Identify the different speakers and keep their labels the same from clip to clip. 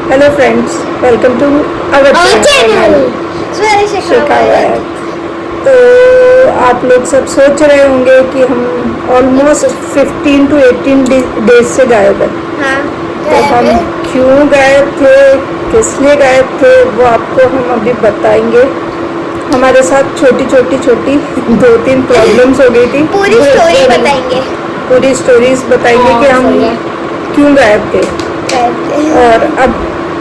Speaker 1: Hello friends, welcome to our channel शिकायत। तो आप लोग सब सोच रहे होंगे कि हम ऑलमोस्ट 15 to 18 डेज से गायब है।
Speaker 2: हाँ,
Speaker 1: तो हम क्यों गायब थे, किस लिए गायब थे, वो आपको हम अभी बताएंगे। हमारे साथ छोटी 2-3 प्रॉब्लम्स हो गई थी।
Speaker 2: पूरी स्टोरी बताएंगे।
Speaker 1: पूरी स्टोरीज बताएंगे कि हम क्यों गायब थे। और अब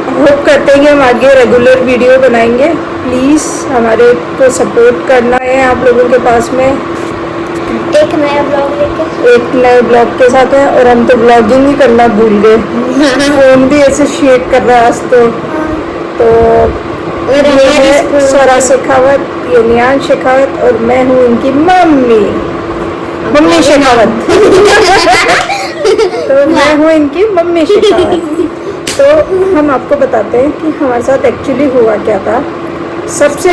Speaker 1: होप करते हैं कि हम आगे रेगुलर वीडियो बनाएंगे। प्लीज़ हमारे को सपोर्ट करना है आप लोगों के पास में।
Speaker 2: एक नया ब्लॉग लेके
Speaker 1: एक नए ब्लॉग के साथ है, और हम तो ब्लॉगिंग ही करना भूल गए। फोन भी ऐसे शेक कर रहा है आज तो ये है स्वरा शेखावत, ये नियान शेखावत, और मैं हूँ इनकी मम्मी शेखावत। तो मैं हूँ इनकी मम्मी शेखावत। तो हम आपको बताते हैं कि हमारे साथ एक्चुअली हुआ क्या था। सबसे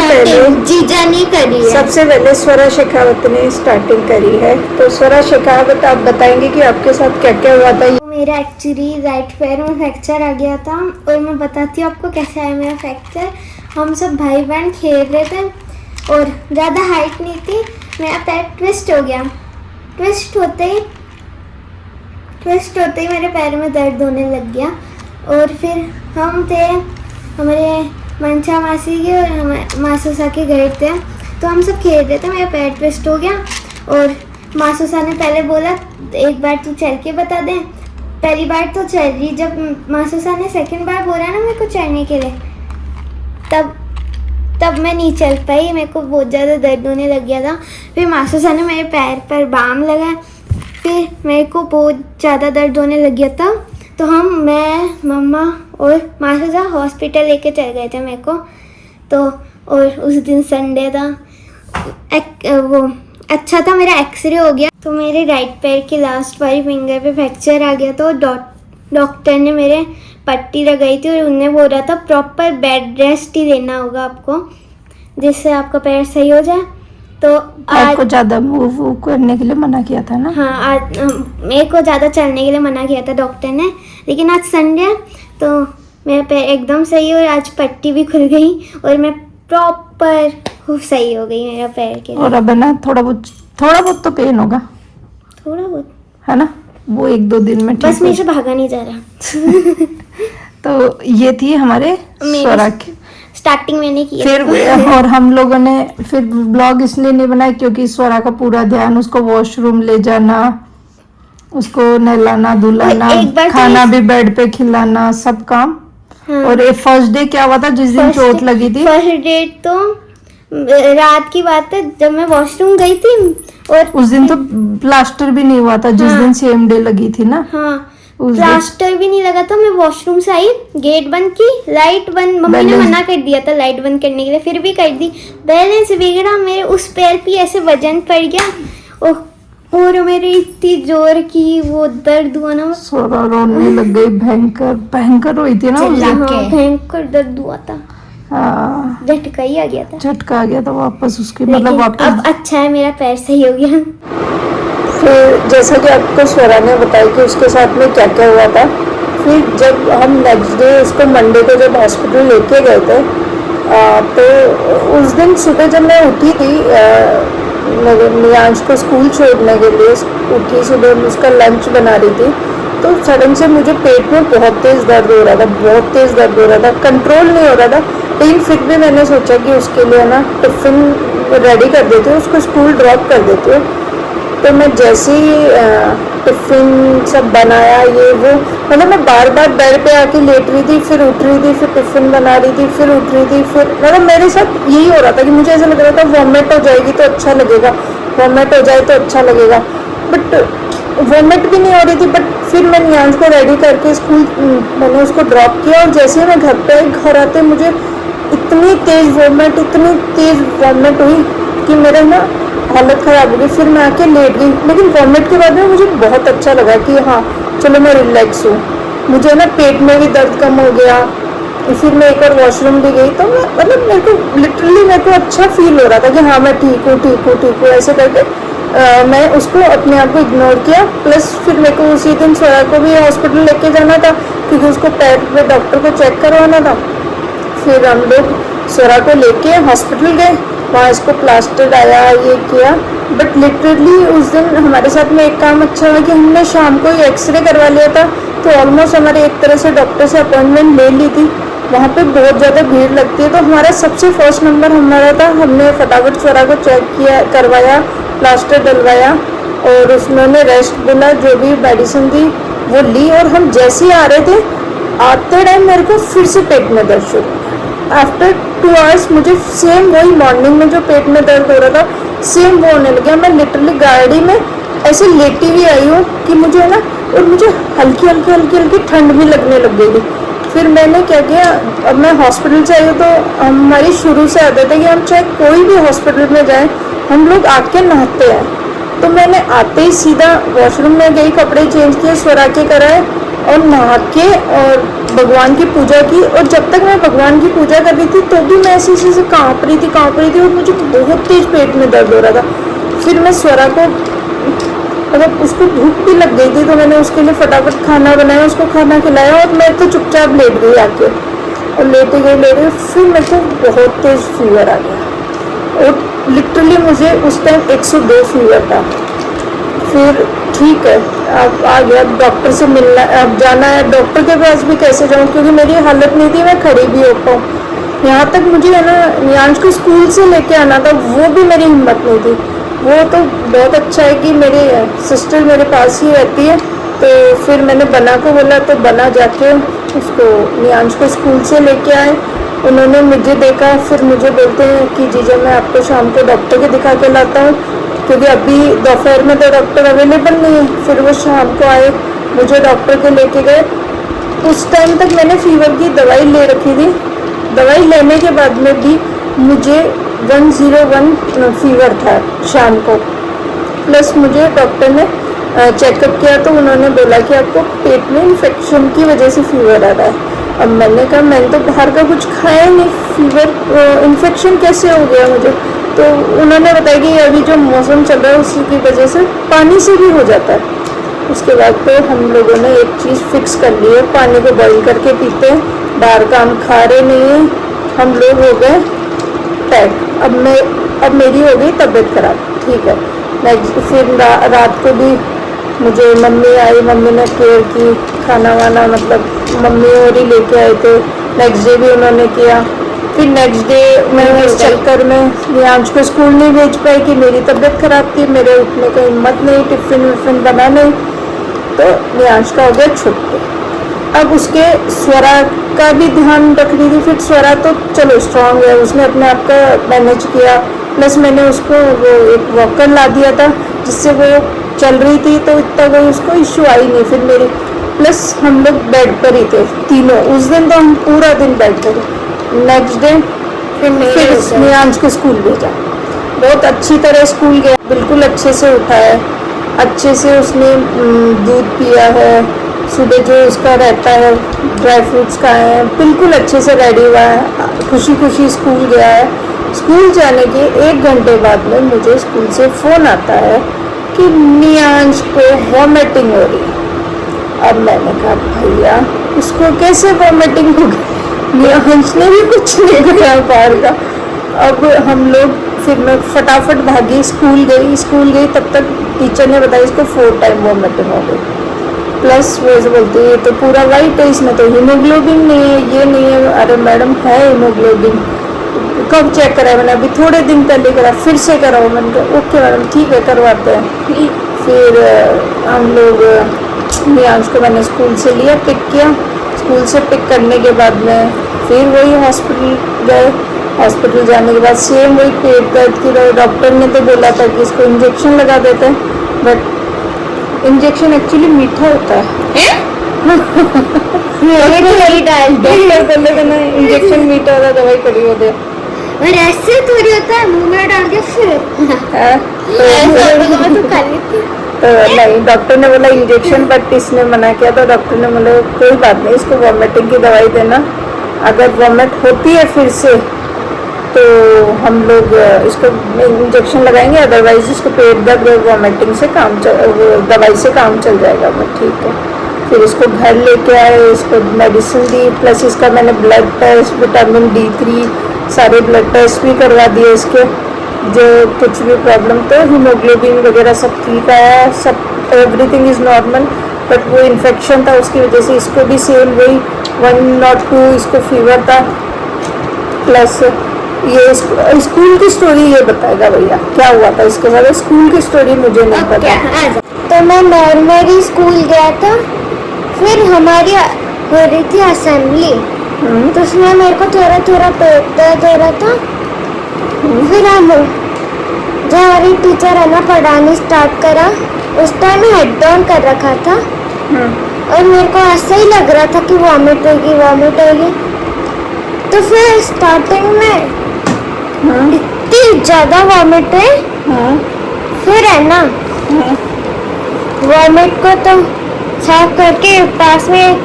Speaker 1: पहले स्वरा शेखावत ने स्टार्टिंग करी है। तो स्वरा शेखावत, आप बताएंगे कि आपके साथ क्या क्या हुआ था।
Speaker 2: मेरा एक्चुअली राइट पैर में फ्रैक्चर आ गया था, और मैं बताती हूँ आपको कैसा है मेरा फ्रैक्चर। हम सब भाई बहन खेल रहे थे और ज़्यादा हाइट नहीं थी, मेरा पैर ट्विस्ट हो गया। ट्विस्ट होते ही मेरे पैर में दर्द होने लग गया। और फिर हम थे हमारे मंशा मासी के और हमारे मासूसा के घर थे, तो हम सब खेल रहे थे, मेरा पैर ट्विस्ट हो गया। और मासूसा ने पहले बोला एक बार तू चल के बता दे। पहली बार तो चल रही, जब मासूसा ने सेकंड बार बोला ना मेरे को चलने के लिए, तब मैं नहीं चल पाई, मेरे को बहुत ज़्यादा दर्द होने लग गया था। फिर मासूसा ने मेरे पैर पर बाम लगाया, फिर मेरे को बहुत ज़्यादा दर्द होने लग गया था। तो मैं मम्मा और मासूसा हॉस्पिटल लेके चल गए थे मेरे को। तो और उस दिन संडे था, वो अच्छा था, मेरा एक्सरे हो गया। तो मेरे राइट पैर के लास्ट वाली फिंगर पे फ्रैक्चर आ गया था। डॉक्टर ने मेरे पट्टी लगाई थी और उन्हें बोला था प्रॉपर बेड रेस्ट ही लेना होगा आपको, जिससे आपका पैर सही हो जाए। तो
Speaker 1: आज को ज़्यादा मूव करने के लिए मना किया था ना।
Speaker 2: हाँ, आज मेरे को ज़्यादा चलने के लिए मना किया था डॉक्टर ने, लेकिन आज संडे है तो मेरा पैर एकदम सही और आज पट्टी भी खुल गई और मैं प्रॉपर खूब सही हो गई मेरा पैर के लिए।
Speaker 1: और अब है ना, थोड़ा बहुत तो पेन होगा,
Speaker 2: थोड़ा बहुत
Speaker 1: है ना, वो 1-2 दिन में ठीक
Speaker 2: बस मेरे से भागा नहीं जा रहा।
Speaker 1: तो ये थी हमारे स्वरा की
Speaker 2: स्टार्टिंग मैंने की
Speaker 1: फिर। और हम लोगों ने फिर ब्लॉग इसलिए नहीं बनाया क्योंकि स्वरा का पूरा ध्यान उसको वॉशरूम ले जाना, उसको नहलाना धुलाना, खाना भी बेड पे खिलाना, सब काम।
Speaker 2: हाँ।
Speaker 1: और ये फर्स्ट डे क्या हुआ था जिस दिन चोट लगी थी?
Speaker 2: फर्स्ट डे तो रात की बात है, जब मैं वॉशरूम गई थी, और
Speaker 1: उस दिन तो प्लास्टर भी नहीं हुआ था जिस दिन सेम डे लगी थी ना।
Speaker 2: हाँ, प्लास्टर भी नहीं लगा था। मैं वॉशरूम से आई, गेट बंद की, लाइट बंद, मम्मी ने मना कर दिया था लाइट बंद करने के लिए, फिर भी कर दी। बैलेंस बिगड़ा, मेरे उस पैर पे ऐसे वजन पड़ गया और मेरी इतनी जोर की वो दर्द हुआ ना,
Speaker 1: सोरा रोने लग गई, भयंकर हुई थी ना,
Speaker 2: भयंकर दर्द हुआ था। झटका ही आ गया था वापस उसकी, मतलब वापस। अब अच्छा है, मेरा पैर सही हो गया।
Speaker 1: फिर जैसा कि आपको स्वरा ने बताया कि उसके साथ में क्या क्या हुआ था। फिर जब हम नेक्स्ट डे उसको मंडे को जब हॉस्पिटल लेके गए थे, तो उस दिन सुबह जब मैं उठी थी, नियांश को स्कूल छोड़ने के लिए उठी, सुबह उसका लंच बना रही थी, तो सडन से मुझे पेट में बहुत तेज़ दर्द हो रहा था, कंट्रोल नहीं हो रहा था। लेकिन फिर भी मैंने सोचा कि उसके लिए ना टिफ़िन रेडी कर देती हूँ, उसको स्कूल ड्रॉप कर देती हूँ। तो मैं जैसे ही टिफ़िन सब बनाया, ये वो, मतलब मैं बार बेड पे आके लेट रही थी, फिर उठ रही थी, फिर टिफ़िन बना रही थी, फिर उठ रही थी, फिर मतलब मेरे साथ यही हो रहा था कि मुझे ऐसा लग रहा था वॉमिट हो जाएगी तो अच्छा लगेगा, वॉमिट हो जाए तो अच्छा लगेगा, बट वॉमिट भी नहीं हो रही थी। बट फिर मैं नियांश को रेडी करके स्कूल मैंने उसको ड्रॉप किया, और जैसे ही मैं घर पे आई, घर आते मुझे इतनी तेज़ वॉमिट हुई कि मेरा ना हालत ख़राब हो गई। फिर मैं आके लेट गई, लेकिन वॉमिट के बाद में मुझे बहुत अच्छा लगा कि हाँ चलो मैं रिलैक्स हूँ, मुझे ना पेट में भी दर्द कम हो गया। फिर मैं एक और वॉशरूम भी गई, तो मैं मतलब मेरे को लिटरली अच्छा फील हो रहा था कि हाँ मैं ठीक हूँ ऐसे करके मैं उसको अपने आप को इग्नोर किया। प्लस फिर मेरे को उसी दिन स्वरा को भी हॉस्पिटल लेके जाना था क्योंकि उसको पैर पे डॉक्टर को चेक करवाना था। फिर हम लोग स्वरा को लेके हॉस्पिटल गए, वहाँ इसको प्लास्टर आया, ये किया। बट लिटरली उस दिन हमारे साथ में एक काम अच्छा हुआ कि हमने शाम को ही एक्सरे करवा लिया था, तो ऑलमोस्ट हमारे एक तरह से डॉक्टर से अपॉइंटमेंट ले ली थी। वहाँ पे बहुत ज़्यादा भीड़ लगती है, तो हमारा सबसे फर्स्ट नंबर हमारा था। हमने फटाफट स्वरा को चेक किया, करवाया, प्लास्टर डलवाया और उसने रेस्ट बोला, जो भी मेडिसिन थी वो ली। और हम जैसे ही आ रहे थे, आते टाइम मेरे को फिर से पेट में दर्द शुरू हुआ। आफ्टर 2 आवर्स मुझे सेम वही मॉर्निंग में जो पेट में दर्द हो रहा था, सेम वो होने लगा। मैं लिटरली गाड़ी में ऐसे लेटी हुई आई हूँ कि मुझे है ना, और मुझे हल्की हल्की हल्की हल्की ठंड भी लगने लग गई थी। फिर मैंने क्या किया, अब मैं हॉस्पिटल से आई हूँ, तो हमारी शुरू से आदत है कि हम चाहे कोई भी हॉस्पिटल में जाएं, हम लोग आके नहाते हैं। तो मैंने आते ही सीधा वॉशरूम में गई, कपड़े चेंज किए, स्वरा के कराए और नहा के और भगवान की पूजा की। और जब तक मैं भगवान की पूजा कर रही थी तो भी मैं ऐसी से काँप रही थी और मुझे बहुत तेज पेट में दर्द हो रहा था। फिर मैं स्वरा को, मतलब उसको भूख भी लग गई थी, तो मैंने उसके लिए फटाफट खाना बनाया, उसको खाना खिलाया और मैं तो चुपचाप लेट गई आके। और लेटे गई फिर मेरे को बहुत तेज फीवर आ गया और लिटरली मुझे उस टाइम 102 फीवर था। फिर ठीक है, अब आ गया, डॉक्टर से मिलना, अब जाना है। डॉक्टर के पास भी कैसे जाऊँ क्योंकि मेरी हालत नहीं थी मैं खड़ी भी हो पाऊँ। यहाँ तक मुझे है ना नियांश को स्कूल से लेके आना था, वो भी मेरी हिम्मत नहीं थी। वो तो बहुत अच्छा है कि मेरी सिस्टर मेरे पास ही रहती है, तो फिर मैंने बना को बोला, तो बना जाके उसको नियांश को स्कूल से लेके आए। उन्होंने मुझे देखा, फिर मुझे बोलते हैं कि जीजा मैं आपको शाम को डॉक्टर के दिखा के लाता हूँ क्योंकि अभी दोपहर में तो डॉक्टर अवेलेबल नहीं है। फिर वो शाम को आए, मुझे डॉक्टर के लेके गए। उस टाइम तक मैंने फीवर की दवाई ले रखी थी। दवाई लेने के बाद में भी मुझे 101 फीवर था शाम को। प्लस मुझे डॉक्टर ने चेकअप किया तो उन्होंने बोला कि आपको पेट में इन्फेक्शन की वजह से फीवर आ रहा है। अब मैंने कहा मैंने तो बाहर का कुछ खाया नहीं, फीवर इन्फेक्शन कैसे हो गया मुझे? तो उन्होंने बताया कि अभी जो मौसम चल रहा है उसी की वजह से पानी से भी हो जाता है। उसके बाद तो हम लोगों ने एक चीज़ फिक्स कर ली है, पानी को बॉइल करके पीते हैं, बाहर का हम खा रहे नहीं हैं। हम लोग हो गए पैक। अब मेरी हो गई तबीयत खराब, ठीक है। नेक्स्ट फिर रात को भी मुझे मम्मी आई, मम्मी ने केयर की, खाना वाना मतलब मम्मी और ही लेके आए थे। नेक्स्ट डे भी उन्होंने किया। फिर नेक्स्ट डे मैं इस चक्कर में नियांश को स्कूल नहीं भेज पाई कि मेरी तबीयत खराब थी, मेरे उठने की हिम्मत नहीं, टिफ़िन विफ़िन बना नहीं, तो नियांश का हो गया छुट्टी। अब उसके स्वरा का भी ध्यान रख रही थी। फिर स्वरा तो चलो स्ट्रांग है, उसने अपने आप का मैनेज किया। प्लस मैंने उसको वो एक वॉकर ला दिया था जिससे वो चल रही थी, तो इतना कोई उसको इश्यू आई नहीं फिर मेरी। प्लस हम लोग बेड पर ही थे तीनों, उस दिन तो हम पूरा दिन बेड पर थे। नेक्स्ट डे फिर नियांश को स्कूल भेजा, बहुत अच्छी तरह स्कूल गया, बिल्कुल अच्छे से उठा है, अच्छे से उसने दूध पिया है, सुबह जो उसका रहता है ड्राई फ्रूट्स खाए हैं, बिल्कुल अच्छे से रेडी हुआ है, खुशी खुशी स्कूल गया है। स्कूल जाने के 1 घंटे बाद में मुझे स्कूल से फ़ोन आता है कि नियांश को वॉमिटिंग हो रही है। अब मैंने कहा भैया उसको कैसे वॉमिटिंग हो गई, नियांश ने भी कुछ नहीं किया बाहर का। अब हम लोग, फिर मैं फटाफट भागी, स्कूल गई, तब तक टीचर ने बताया इसको 4 टाइम वॉमिटिंग हो गई। प्लस वो ऐसे बोलती है तो पूरा वाइट है, इसमें तो हीमोग्लोबिन नहीं है, ये नहीं है। अरे मैडम है हीमोग्लोबिन, कब चेक कराया? मैंने अभी थोड़े दिन पहले करा, फिर से कराओ। मैंने कहा ओके मैडम ठीक है करवाते हैं। फिर हम लोग नियांश को मैंने स्कूल से लिया, पिक किया। स्कूल से पिक करने के बाद में फिर वही हॉस्पिटल गए। हॉस्पिटल जाने के बाद सेम वही पेट दर्द की डॉक्टर ने तो बोला था कि इसको इंजेक्शन लगा देते हैं, बट इंजेक्शन एक्चुअली मीठा होता है। डॉक्टर बोले थे ना इंजेक्शन मीठा होता है, दवाई कड़ी होती है।
Speaker 2: और ऐसे थोड़ी होता है, मुंह में डाल के फिर
Speaker 1: तो नहीं, डॉक्टर ने बोला इंजेक्शन, बट इसने मना किया। तो डॉक्टर ने बोला कोई बात नहीं, इसको वॉमिटिंग की दवाई देना, अगर वॉमिट होती है फिर से तो हम लोग इसको इंजेक्शन लगाएंगे, अदरवाइज इसको पेट दर्द और वॉमिटिंग से दवाई से काम चल जाएगा। मैं ठीक है। फिर इसको घर लेके आए, इसको मेडिसिन दी, प्लस इसका मैंने ब्लड टेस्ट, विटामिन D3 सारे ब्लड टेस्ट भी करवा दिए इसके। जो कुछ भी प्रॉब्लम तो हीमोग्लोबिन वगैरह सब ठीक आया, सब एवरीथिंग इज़ नॉर्मल। बट वो इन्फेक्शन था, उसकी वजह से इसको भी सेम वही 102 इसको फीवर था। प्लस ये स्कूल की स्टोरी ये बताएगा भैया, क्या हुआ था इसके साथ। स्कूल की स्टोरी मुझे नहीं पता।
Speaker 2: तो मैं नॉर्मली स्कूल गया था, फिर हमारी हो रही थी असेंबली, तो उसमें मेरे को थोड़ा थोड़ा पेट दर्द हो रहा था। फिर हम जब हमारी टीचर है ना पढ़ानी स्टार्ट करा, उस टाइम हेड डाउन कर रखा था और मेरे को ऐसा ही लग रहा था कि वॉमिट होगी। तो फिर स्टार्टिंग में इतनी ज्यादा वॉमिट है, फिर है ना वॉमिट को तो साफ करके पास में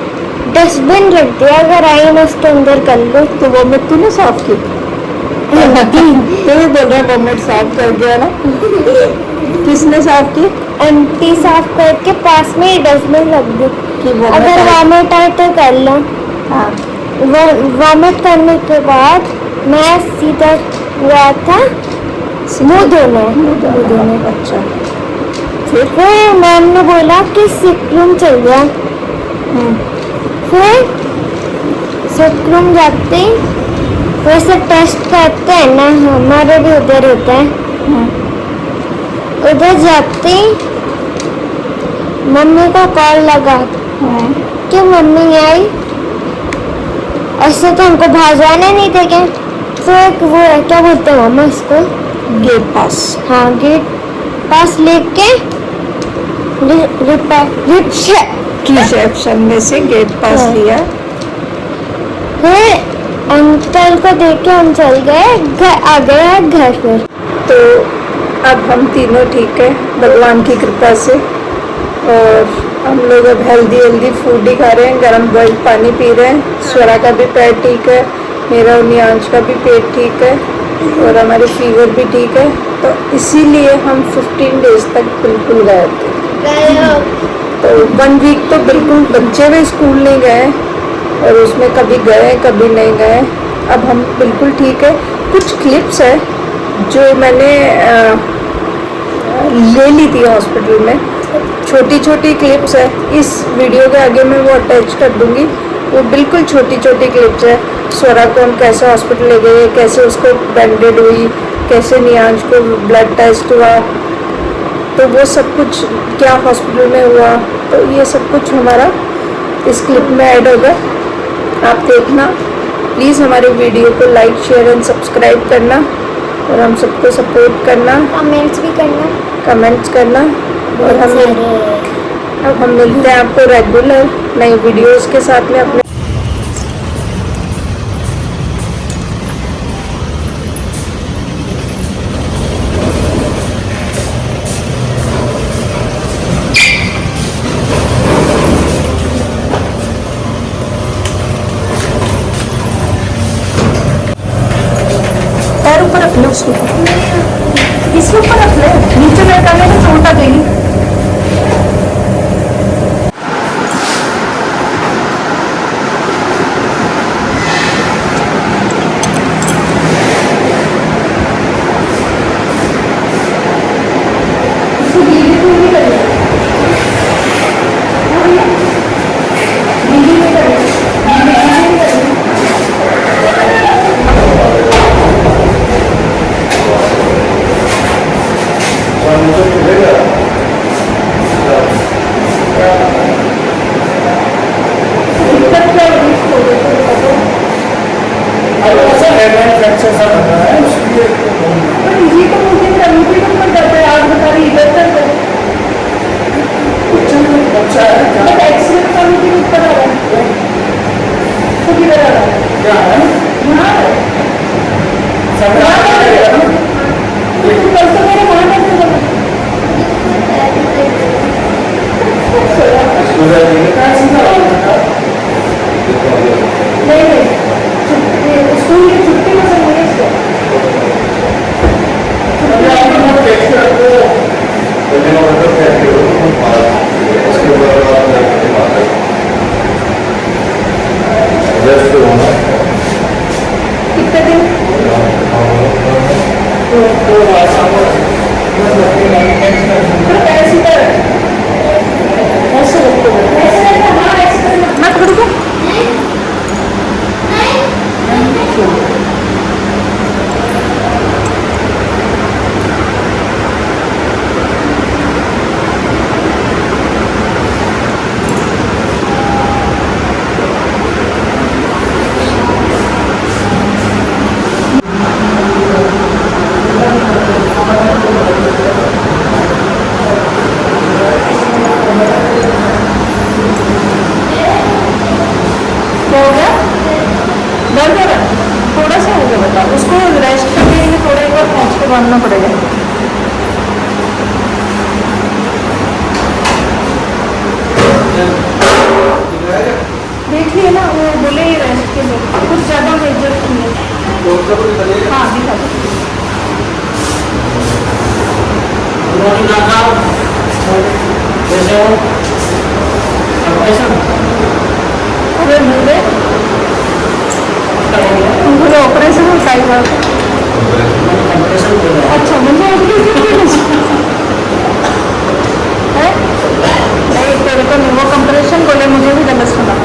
Speaker 2: डस्टबिन रख दिया, अगर आई मैं उसके अंदर कर लो।
Speaker 1: तो वॉमिट तूने साफ की? तो भी बोल रहा वॉमिट साफ कर दिया ना? किसने साफ की?
Speaker 2: आंटी साफ करके पास में ही डस्टबिन रख दी, अगर वॉमिट आए तो कर लो।
Speaker 1: हाँ।
Speaker 2: वॉमिट करने के बाद मैं सीधा गया था मुँह धोने।
Speaker 1: अच्छा।
Speaker 2: फिर मैम ने बोला कि सिक रूम चल गया। फिर सिक रूम जाते ही वैसे टेस्ट करते हैं ना, हमारे भी उधर होता है। उधर जाते ही मम्मी का कॉल लगा कि मम्मी आई। ऐसे तो हमको भाजवाने नहीं देंगे, तो एक वो है, क्या बोलते हैं मामा इसको,
Speaker 1: गेट पास।
Speaker 2: हाँ, गेट पास लेके
Speaker 1: रिसेप्शन में से गेट पास लिया।
Speaker 2: फिर अंकल को देख के हम चल गए आ गए घर पर।
Speaker 1: तो अब हम तीनों ठीक है भगवान की कृपा से, और हम लोग अब हेल्दी फूड ही खा रहे हैं, गर्म बॉइल्ड पानी पी रहे हैं। स्वरा का भी पेट ठीक है, मेरा और नियांश का भी पेट ठीक है, और हमारी फीवर भी ठीक है। तो इसीलिए हम 15 डेज तक बिल्कुल गए थे। तो 1 वीक तो बिल्कुल बच्चे भी स्कूल नहीं गए, और उसमें कभी गए कभी नहीं गए। अब हम बिल्कुल ठीक है। कुछ क्लिप्स है जो मैंने ले ली थी हॉस्पिटल में, छोटी छोटी क्लिप्स है। इस वीडियो के आगे मैं वो अटैच कर दूंगी। वो बिल्कुल छोटी छोटी क्लिप्स है। स्वरा को हम कैसे हॉस्पिटल ले गए, कैसे उसको बैंडेड हुई, कैसे नियांश को ब्लड टेस्ट हुआ, तो वो सब कुछ क्या हॉस्पिटल में हुआ, तो ये सब कुछ हमारा इस क्लिप में ऐड होगा। आप देखना प्लीज़। हमारे वीडियो को लाइक शेयर एंड सब्सक्राइब करना, और हम सबको सपोर्ट करना, कमेंट्स करना। और अब हम मिलते हैं आपको रेगुलर नई वीडियोस के साथ में अपने। पैर ऊपर रख ले, उसको इसके ऊपर रख ले, नीचे लटकाने में चोट आ गई। नहीं, स्कूल की छुट्टी में से दर्द हो रहा है, थोड़ा सा हो गया बेटा, उसको रेस्ट करने के लिए थोड़ा एक बार पहुँच के बांधना पड़ेगा। देखिए ना, वो बोले ये रेस्ट के लिए, कुछ ज़्यादा मेजर नहीं है। हाँ दिखा दो। अरे मुझे ऑपरेशन होता है बात। अच्छा मुझे ऑपरेशन है नहीं, तेरे को नहीं, वो कंप्रेशन बोले, मुझे भी गलत सुना।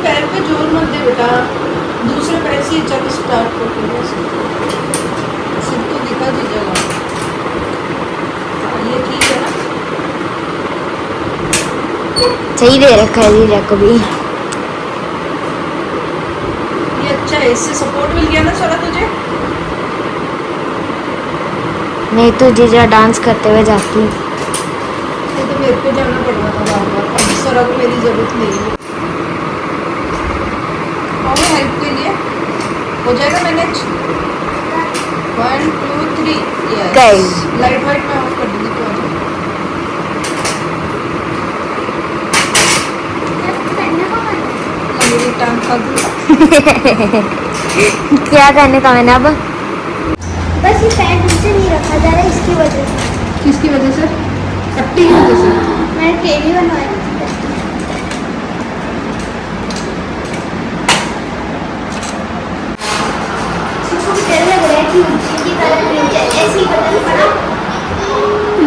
Speaker 1: पैर पे जोर मत दे बेटा, दूसरे पैर से चल स्टार्ट करके सिर तो दिखा दीजिएगा। ये ठीक है ना?
Speaker 2: सही दे रखा है जीजा को भी।
Speaker 1: ये अच्छा है, इससे सपोर्ट मिल गया ना सारा तुझे।
Speaker 2: नहीं तो जीजा डांस करते हुए जाती।
Speaker 1: ये तो मेरे को जाना पड़ रहा था बार बार, अब इस तरह को मेरी जरूरत नहीं है। हेल्प के लिए हो जाएगा मैनेज। 1 2 3
Speaker 2: गई।
Speaker 1: लाइट वाइट में ऑफ कर दूंगी तो मेरी टांग थक गई।
Speaker 2: क्या करने का मैंने अब बस ये पैर नीचे नहीं रखा जा रहा, इसकी वजह से।
Speaker 1: किसकी वजह से? पट्टी की वजह से।
Speaker 2: मैंने टेबल बनवाया था।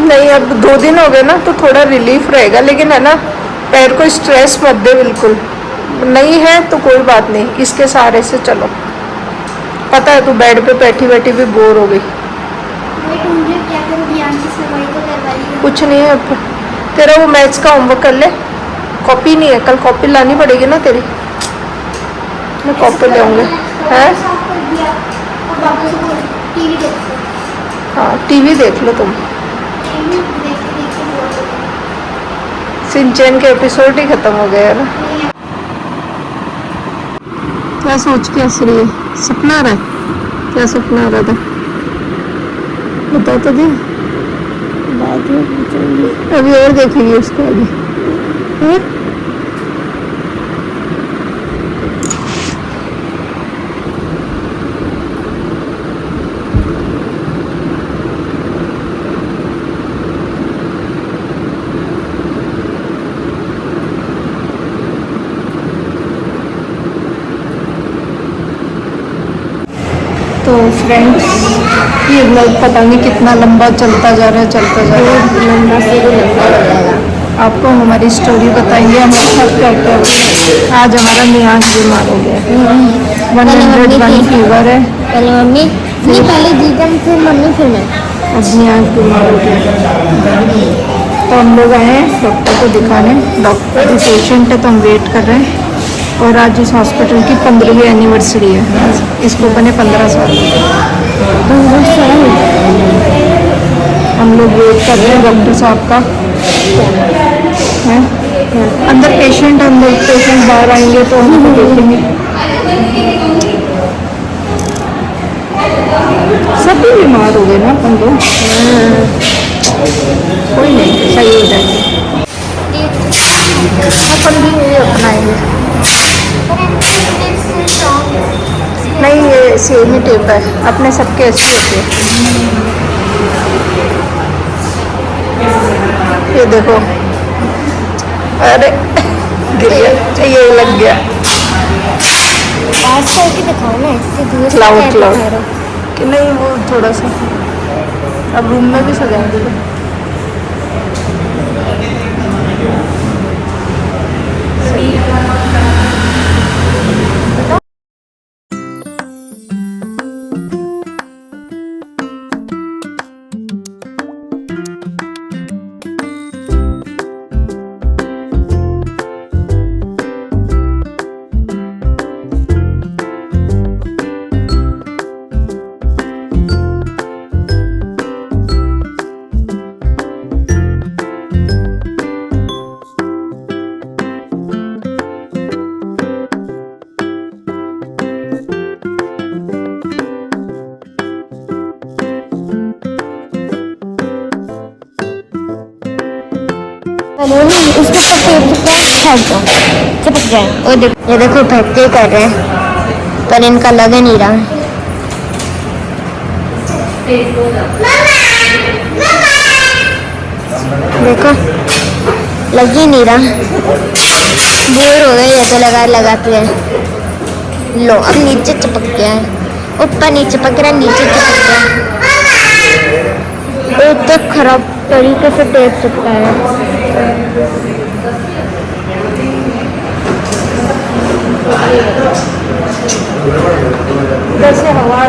Speaker 1: नहीं, अब 2 दिन हो गए ना तो थोड़ा रिलीफ रहेगा, लेकिन है ना, पैर को स्ट्रेस मत दे बिल्कुल। नहीं है तो कोई बात नहीं, इसके सहारे से चलो। पता है तू बेड पे बैठी बैठी भी बोर हो गई। कुछ नहीं है, तेरा वो मैथ्स का होमवर्क कर ले। कॉपी नहीं है, कल कॉपी लानी पड़ेगी ना तेरी। मैं कॉपी ले आऊँगी। हैं? हाँ टीवी देख लो तुम। सिंचैन के एपिसोड ही खत्म हो गए है ना। क्या सोच के हंस रही है? सपना आ रहा है? क्या सपना आ रहा था? बता तो दे। अभी और देखेंगे उसको आगे। तो फ्रेंड्स, ये व्लॉग पता नहीं कितना लंबा चलता जा रहा है, चलता जा रहा है।
Speaker 2: लंबा से भी लंबा हो जाएगा।
Speaker 1: आपको हमारी स्टोरी बताएंगे हमारे साथ क्या क्या हुआ। आज हमारा नियांश बीमार हो गया, 101 फीवर है।
Speaker 2: पहले मम्मी, नहीं पहले जीजा, फिर मम्मी, फिर मैं।
Speaker 1: अब नियांश बीमार हो गया तो हम लोग आए हैं डॉक्टर को दिखाने। डॉक्टर भी पेशेंट है तो हम वेट कर रहे हैं। और आज इस हॉस्पिटल की 15वीं एनिवर्सरी है, इसको बने 15 साल। हम लोग वेट कर रहे हैं डॉक्टर साहब का। है अंदर पेशेंट, अंदर पेशेंट बाहर आएंगे तो हम उनको देखेंगे। सभी बीमार हो गए ना अपन लोग। कोई नहीं, सही हो जाएंगे। अपन भी ये अपनाएंगे। नहीं, ये सेम ही टेप है, अपने सबके ऐसे होते हैं। ये देखो, अरे गिर गया, ये लग गया।
Speaker 2: पास करके दिखाओ ना, इससे दूर से
Speaker 1: क्लाउड
Speaker 2: कैसे
Speaker 1: क्लाउड
Speaker 2: दिखा रहे हो?
Speaker 1: कि नहीं, वो थोड़ा सा अब रूम में भी सजाएंगे।
Speaker 2: उसको फेंक दो, चिपक जाए। और ये देखो फेंकते कर रहे हैं, पर इनका लग नहीं रहा। देखो लग ही नहीं रहा, बोर हो गए ये तो लगाते हैं। लो अब नीचे चिपक गया है, ऊपर नहीं चिपक रहा, नीचे चिपक गया। एक तो खराब तरीके से टेप चिपका है।
Speaker 1: जैसे हवा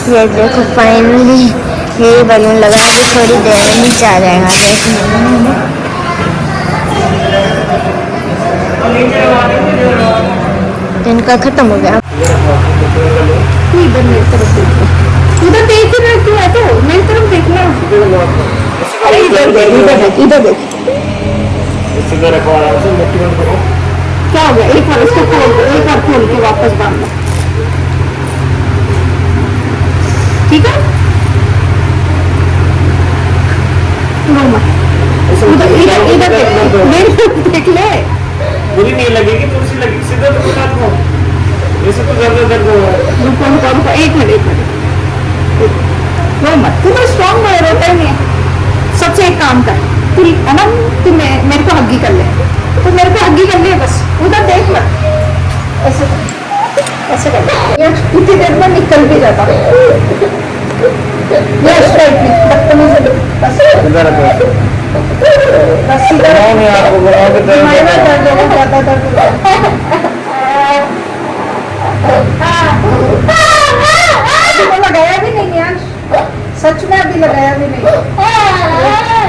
Speaker 2: ये देखो फाइनली ये बलून लगा, अभी थोड़ी देर में नीचे आ जाएगा। इनका खत्म हो गया।
Speaker 1: इधर मेरी तरफ देखो, उधर देख ही रहे क्यों है, तो मेरी तरफ देखना। अरे इधर देख, इधर देख। क्या हो गया, एक बार इसको खोल दो, एक बार खोल के वापस बांध लो, ठीक है। इधर इधर देख ले, मेरी तरफ देख ले।
Speaker 3: बुरी नहीं लगेगी, तुलसी लगेगी, सीधा तो बता दो। वैसे तो ज्यादा दर्द हो रहा है।
Speaker 1: रुको, एक मिनट रो मत, तुम्हें स्ट्रॉन्ग रोता ही नहीं है। सबसे एक काम कर, तू अनम, तू मेरे को हग्गी कर ले, तो मेरे को हग्गी कर ले बस। उधर देख मत, ऐसे ऐसे कर, इतनी देर में निकल भी जाता। बस
Speaker 3: इधर रखो।
Speaker 1: सीधा
Speaker 3: नहीं आपको बनाओ के दर्द
Speaker 1: तुम्हारे में दर्द होगा, ज्यादा दर्द होगा। अभी तो लगाया भी नहीं यार, सच में अभी लगाया भी नहीं।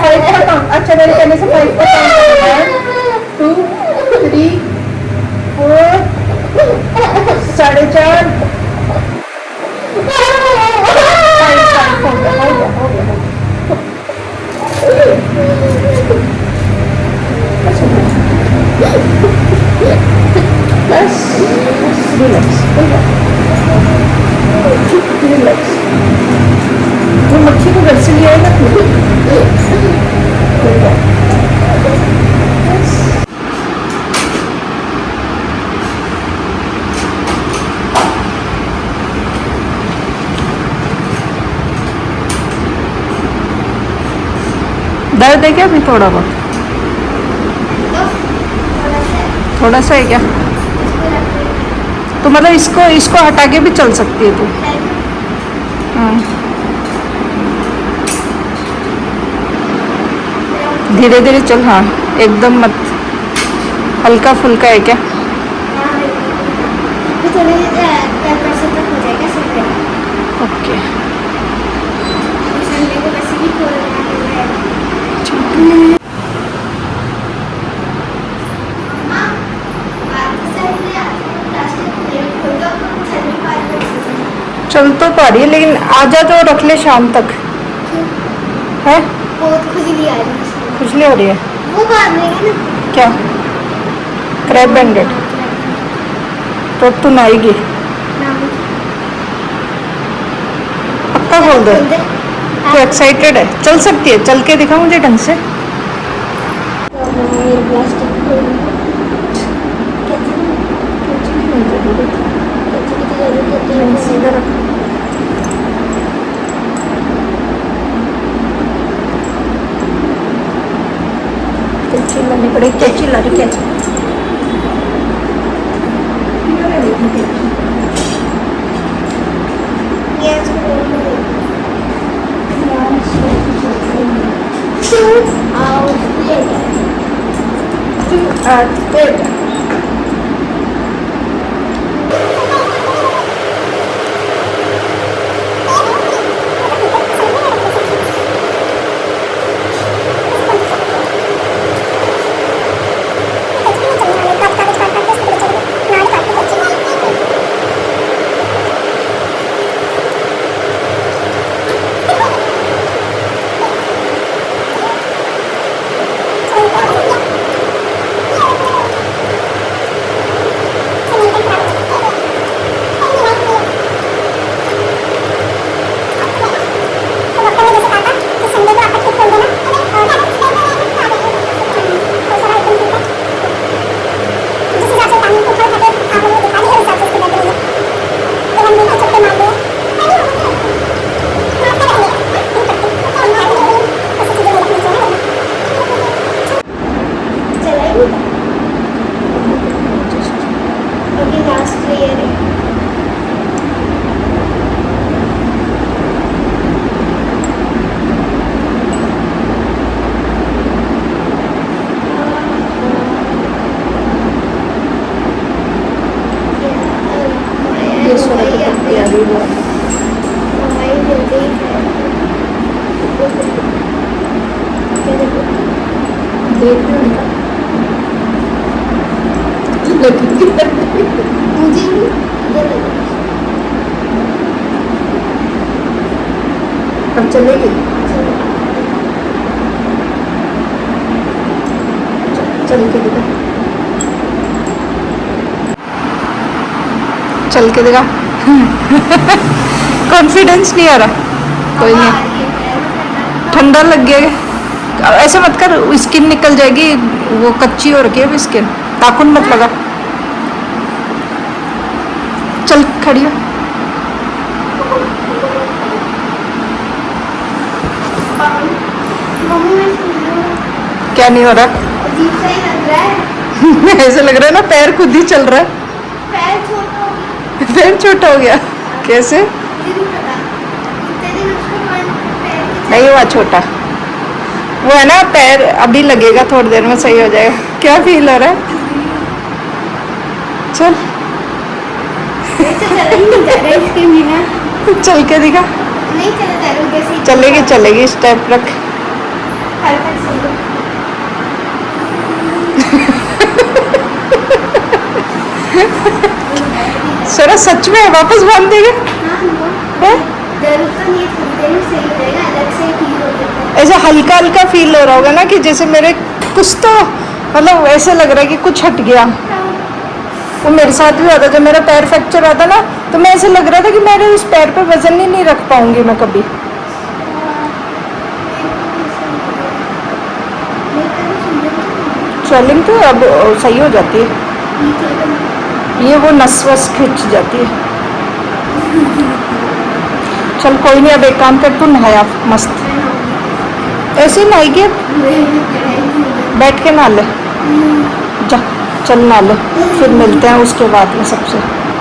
Speaker 1: 5 का काउंट, अच्छा मेरे कहने से 5 का काउंट। 1 2 3 4 4.5 5 हो गया। बस रिलैक्स, रिलैक्स। वो मक्खी को घर से लिया है ना, दर्द है क्या अभी थोड़ा बहुत? थोड़ा सा है क्या? तो मतलब इसको हटा के भी चल सकती है तू। हाँ, धीरे धीरे चल। हाँ एकदम मत, हल्का फुल्का है क्या? ओके चल तो पा रही है, लेकिन आजा तो रख ले शाम तक। है
Speaker 2: बहुत खुजली आ रही है,
Speaker 1: खुजली हो रही है
Speaker 2: वो बात नहीं है ना।
Speaker 1: क्या? क्रैप बैंडेड तो अब तू नहाएगी? पक्का खोल दे। तू एक्साइटेड है? चल सकती है, चल के दिखा मुझे ढंग से। तो चिल्लाने पड़े, क्या चिल्ला रही, क्या चिल्ला बेटा।
Speaker 2: अभी लास्ट ईयर है।
Speaker 1: ये सोना की पत्ती आ गई वो।
Speaker 2: हमारी जल्दी
Speaker 1: देख रहे हो
Speaker 2: मुझे
Speaker 1: अब चलेगी, चल के दिखा, चल के दिखा। कॉन्फिडेंस नहीं आ रहा, कोई नहीं, ठंडा लग गया है। ऐसे मत कर, स्किन निकल जाएगी, वो कच्ची हो रखी है अभी स्किन, नाखून मत लगा। चल खड़ी हो।
Speaker 2: मम्मी मैं
Speaker 1: क्या नहीं हो रहा?
Speaker 2: अजीब सा ही लग रहा है।
Speaker 1: ऐसे लग रहा है ना पैर खुद ही चल रहा है।
Speaker 2: पैर छोटा हो गया।
Speaker 1: पैर छोटा हो गया कैसे?
Speaker 2: मुझे नहीं पता। इतने दिन उसको पैर के
Speaker 1: नहीं हुआ छोटा, वो है ना पैर अभी लगेगा, थोड़ी देर में सही हो जाएगा। क्या फील हो रहा है? चल
Speaker 2: ऐसे चला ही नहीं जा रहा है इसके बिना।
Speaker 1: चल के दिखा।
Speaker 2: नहीं चला जा रहा कैसे ही
Speaker 1: चलेगी चलेगी, स्टेप रख।
Speaker 2: हल्का सा
Speaker 1: सरा सच में वापस बांध देगा?
Speaker 2: हाँ वो
Speaker 1: है?
Speaker 2: जरूरत तो नहीं है, थोड़ी देर में सही हो जाएगा, अलग से ही फील हो जाता है।
Speaker 1: ऐसे हल्का हल्का फील हो रहा होगा ना, कि जैसे मेरे कुछ तो मतलब ऐसे लग रहा है कि कुछ हट गया। वो मेरे साथ भी होता, जब मेरा पैर फ्रैक्चर आता ना, तो मैं ऐसे लग रहा था कि मेरे उस पैर पे वजन ही नहीं रख पाऊंगी मैं कभी। स्वेलिंग तो अब सही हो जाती है, ये वो नस वस खिंच जाती है। चल कोई नहीं, अब एक काम कर, तू नहाया मस्त, ऐसे ही नहाएगी, बैठ के नहा ले, जा चल नहा ले, फिर मिलते हैं उसके बाद में सबसे।